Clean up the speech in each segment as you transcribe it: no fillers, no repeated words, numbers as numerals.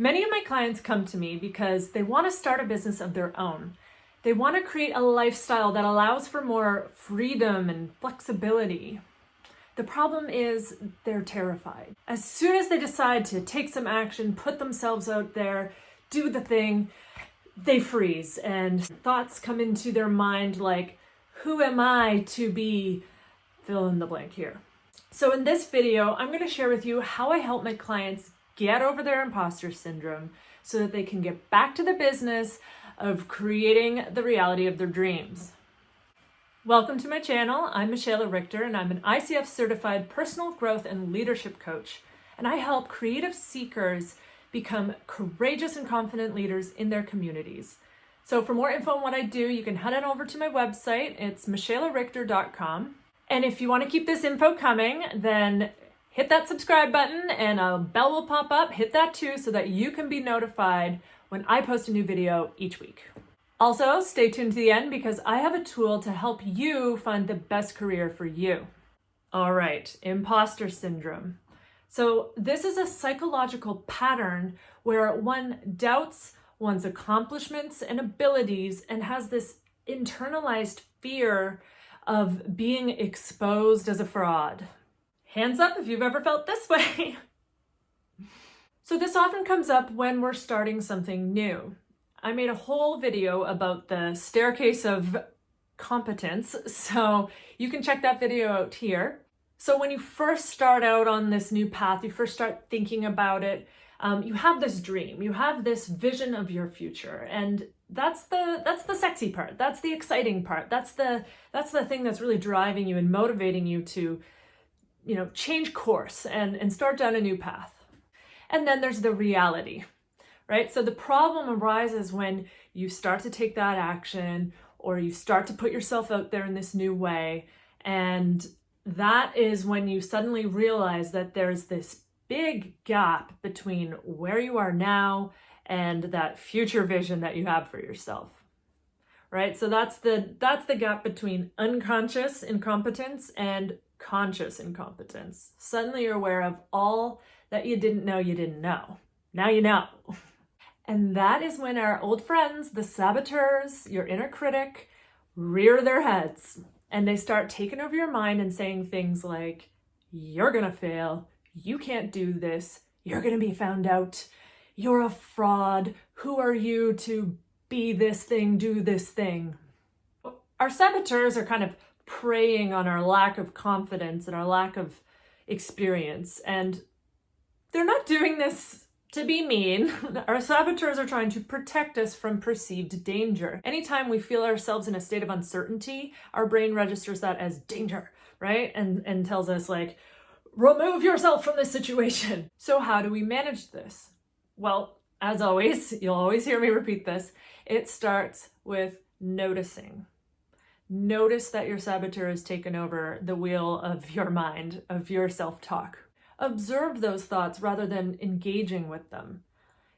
Many of my clients come to me because they want to start a business of their own. They want to create a lifestyle that allows for more freedom and flexibility. The problem is they're terrified. As soon as they decide to take some action, put themselves out there, do the thing, they freeze and thoughts come into their mind like, who am I to be fill in the blank here? So in this video, I'm going to share with you how I help my clients get over their imposter syndrome so that they can get back to the business of creating the reality of their dreams. Welcome to my channel. I'm Mischaela Richter, and I'm an ICF certified personal growth and leadership coach. And I help creative seekers become courageous and confident leaders in their communities. So for more info on what I do, you can head on over to my website. It's mischaelarichter.com. And if you want to keep this info coming, then hit that subscribe button and a bell will pop up. Hit that too so that you can be notified when I post a new video each week. Also, stay tuned to the end because I have a tool to help you find the best career for you. All right, imposter syndrome. So this is a psychological pattern where one doubts one's accomplishments and abilities and has this internalized fear of being exposed as a fraud. Hands up if you've ever felt this way. So this often comes up when we're starting something new. I made a whole video about the staircase of competence, so you can check that video out here. So when you first start out on this new path, you first start thinking about it, you have this dream, you have this vision of your future, and that's the sexy part, that's the exciting part, that's the thing that's really driving you and motivating you to, change course and start down a new path. And then there's the reality, right? So the problem arises when you start to take that action or you start to put yourself out there in this new way. And that is when you suddenly realize that there's this big gap between where you are now and that future vision that you have for yourself, right? So that's the gap between unconscious incompetence and conscious incompetence. Suddenly you're aware of all that you didn't know. Now you know. And that is when our old friends, the saboteurs, your inner critic, rear their heads and they start taking over your mind and saying things like, you're gonna fail, you can't do this, you're gonna be found out, you're a fraud, who are you to be this thing, do this thing? Our saboteurs are kind of preying on our lack of confidence and our lack of experience, and they're not doing this to be mean. Our saboteurs are trying to protect us from perceived danger. Anytime we feel ourselves in a state of uncertainty, our brain registers that as danger, right? And tells us like, remove yourself from this situation. So how do we manage this? Well, as always, you'll always hear me repeat this. It starts with noticing. Notice that your saboteur has taken over the wheel of your mind, of your self-talk. Observe those thoughts rather than engaging with them.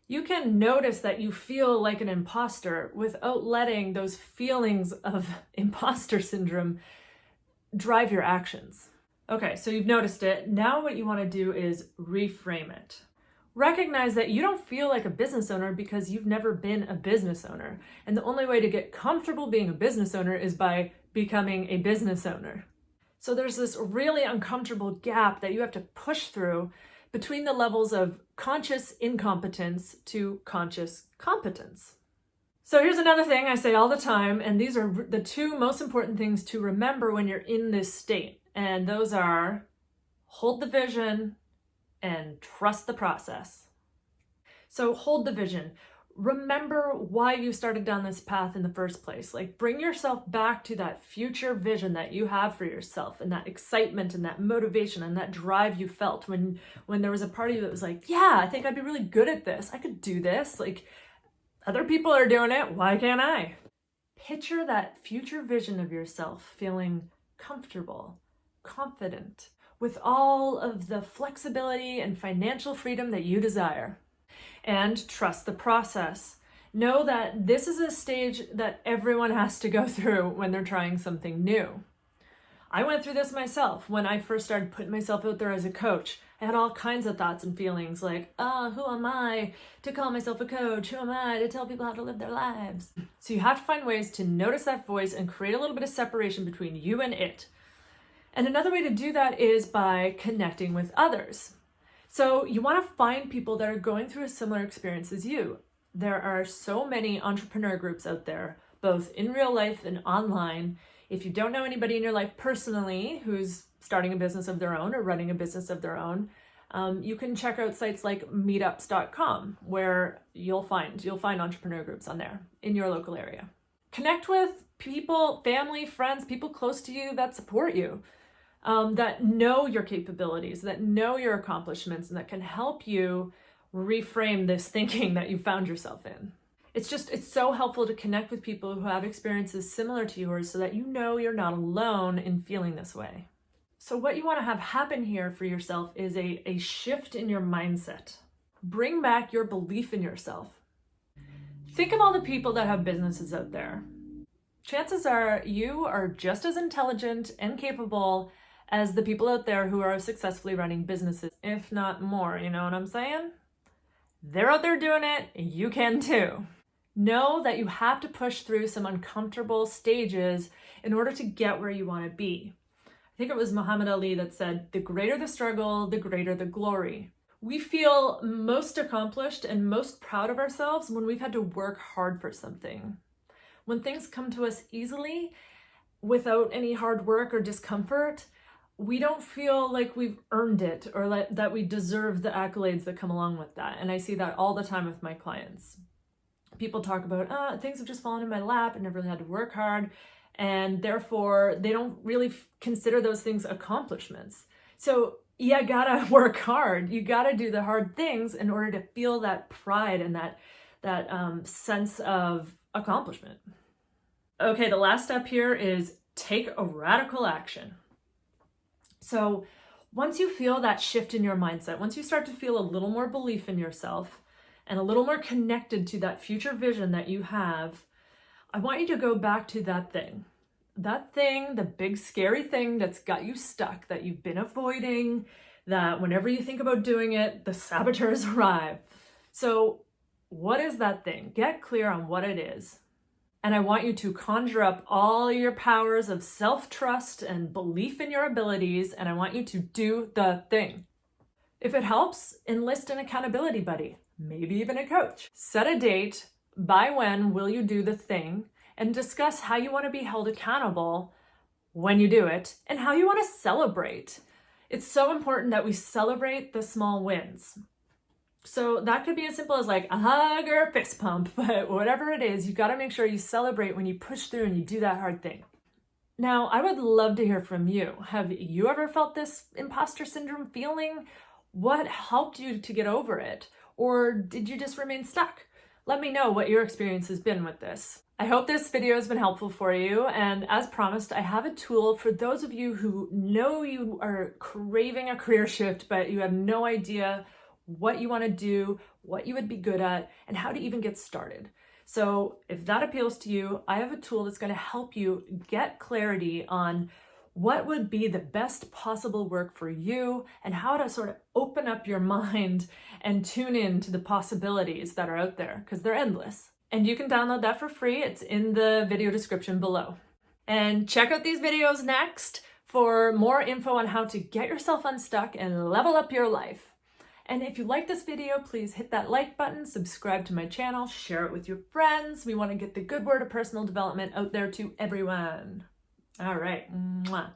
You can notice that you feel like an imposter without letting those feelings of imposter syndrome drive your actions. Okay, so you've noticed it. Now what you want to do is reframe it. Recognize that you don't feel like a business owner because you've never been a business owner. And the only way to get comfortable being a business owner is by becoming a business owner. So there's this really uncomfortable gap that you have to push through between the levels of conscious incompetence to conscious competence. So here's another thing I say all the time, and these are the two most important things to remember when you're in this state. And those are hold the vision and trust the process. So hold the vision. Remember why you started down this path in the first place. Like bring yourself back to that future vision that you have for yourself and that excitement and that motivation and that drive you felt when there was a part of you that was like, yeah, I think I'd be really good at this. I could do this. Like other people are doing it. Why can't I? Picture that future vision of yourself feeling comfortable, confident, with all of the flexibility and financial freedom that you desire. And trust the process. Know that this is a stage that everyone has to go through when they're trying something new. I went through this myself when I first started putting myself out there as a coach. I had all kinds of thoughts and feelings like, who am I to call myself a coach? Who am I to tell people how to live their lives? So you have to find ways to notice that voice and create a little bit of separation between you and it. And another way to do that is by connecting with others. So you want to find people that are going through a similar experience as you. There are so many entrepreneur groups out there, both in real life and online. If you don't know anybody in your life personally who's starting a business of their own or running a business of their own, you can check out sites like meetups.com where you'll find entrepreneur groups on there in your local area. Connect with people, family, friends, people close to you that support you, that know your capabilities, that know your accomplishments, and that can help you reframe this thinking that you found yourself in. It's so helpful to connect with people who have experiences similar to yours so that you know you're not alone in feeling this way. So what you want to have happen here for yourself is a shift in your mindset. Bring back your belief in yourself. Think of all the people that have businesses out there. Chances are you are just as intelligent and capable as the people out there who are successfully running businesses, if not more, you know what I'm saying? They're out there doing it, you can too. Know that you have to push through some uncomfortable stages in order to get where you want to be. I think it was Muhammad Ali that said, the greater the struggle, the greater the glory. We feel most accomplished and most proud of ourselves when we've had to work hard for something. When things come to us easily, without any hard work or discomfort, we don't feel like we've earned it or that we deserve the accolades that come along with that. And I see that all the time with my clients. People talk about, things have just fallen in my lap and never really had to work hard. And therefore, they don't really consider those things accomplishments. So you gotta work hard. You gotta do the hard things in order to feel that pride and that sense of accomplishment. Okay, the last step here is take a radical action. So once you feel that shift in your mindset, once you start to feel a little more belief in yourself and a little more connected to that future vision that you have, I want you to go back to that thing, the big scary thing that's got you stuck, that you've been avoiding, that whenever you think about doing it, the saboteurs arrive. So what is that thing? Get clear on what it is. And I want you to conjure up all your powers of self-trust and belief in your abilities, and I want you to do the thing. If it helps, enlist an accountability buddy, maybe even a coach. Set a date, by when will you do the thing, and discuss how you want to be held accountable when you do it, and how you want to celebrate. It's so important that we celebrate the small wins. So that could be as simple as like a hug or a fist pump, but whatever it is, you got to make sure you celebrate when you push through and you do that hard thing. Now, I would love to hear from you. Have you ever felt this imposter syndrome feeling? What helped you to get over it? Or did you just remain stuck? Let me know what your experience has been with this. I hope this video has been helpful for you. And as promised, I have a tool for those of you who know you are craving a career shift, but you have no idea what you want to do, what you would be good at, and how to even get started. So if that appeals to you, I have a tool that's going to help you get clarity on what would be the best possible work for you and how to sort of open up your mind and tune in to the possibilities that are out there, because they're endless. And you can download that for free. It's in the video description below. And check out these videos next for more info on how to get yourself unstuck and level up your life. And if you like this video, please hit that like button, subscribe to my channel, share it with your friends. We want to get the good word of personal development out there to everyone. All right. Mwah.